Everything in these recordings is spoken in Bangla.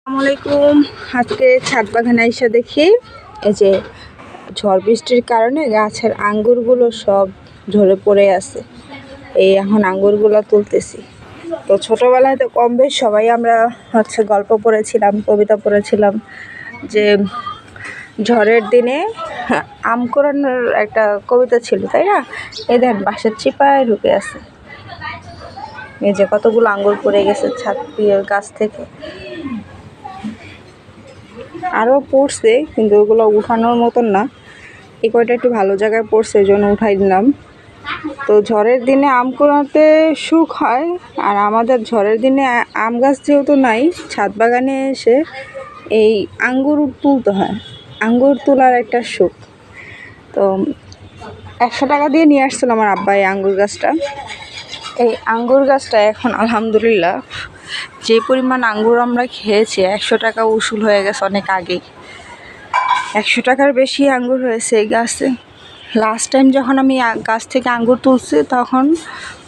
আসসালামাইকুম। আজকে ছাদ বাগানে এসে দেখি এই যে ঝড় বৃষ্টির কারণে গাছের আঙ্গুরগুলো সব ঝরে পড়ে আছে। এই এখন আঙ্গুরগুলো তুলতেছি। তো ছোটোবেলায় তো কম বেশ সবাই আমরা গল্প পড়েছিলাম, কবিতা পড়েছিলাম যে ঝড়ের দিনে আম কুড়ানোর একটা কবিতা ছিল, তাই না? এই দেখেন বাঁশের চিপায় ঢুকে আছে। এই যে কতগুলো আঙ্গুর পড়ে গেছে ছাদ গাছ থেকে। আরও পড়ছে কিন্তু ওগুলো উঠানোর মতন না। এই কয়টা একটু ভালো জায়গায় পড়ছে, ওই জন্য উঠাই দিলাম। তো ঝড়ের দিনে আম কুড়াতে সুখ হয়, আর আমাদের ঝড়ের দিনে আম গাছ যেহেতু নাই, ছাদ বাগানে এসে এই আঙ্গুর তুলতে হয়। আঙ্গুর তোলার একটা সুখ। তো 100 টাকা দিয়ে নিয়ে আসছিল আমার আব্বা এই আঙ্গুর গাছটা। এই আঙ্গুর গাছটা এখন আলহামদুলিল্লাহ যে পরিমাণ আঙ্গুর আমরা খেয়েছি 100 টাকা উসুল হয়ে গেছে অনেক আগেই। 100 টাকার বেশি আঙ্গুর হয়েছে এই গাছে। লাস্ট টাইম যখন আমি গাছ থেকে আঙ্গুর তুলছি তখন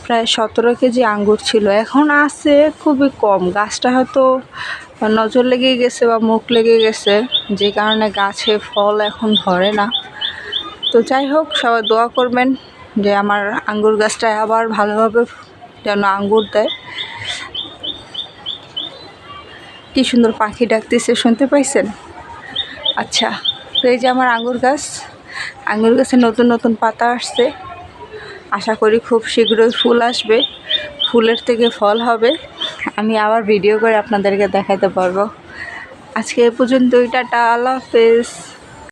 প্রায় 17 কেজি আঙ্গুর ছিল। এখন আছে খুবই কম। গাছটা হয়তো নজর লেগে গেছে বা মুখ লেগে গেছে, যে কারণে গাছে ফল এখন ধরে না। তো যাই হোক, সবাই দোয়া করবেন যে আমার আঙ্গুর গাছটা আবার ভালোভাবে যেন আঙ্গুর দেয়। কি সুন্দর পাখি ডাকতেছে, শুনতে পাইছেন? আচ্ছা, তো এই যে আমার আঙ্গুর গাছে নতুন নতুন পাতা আসছে। আশা করি খুব শীঘ্রই ফুল আসবে, ফুলের থেকে ফল হবে। আমি আবার ভিডিও করে আপনাদেরকে দেখাতে পারবো। আজকে এ পর্যন্তই। টাটা, আল্লাহ হাফেজ।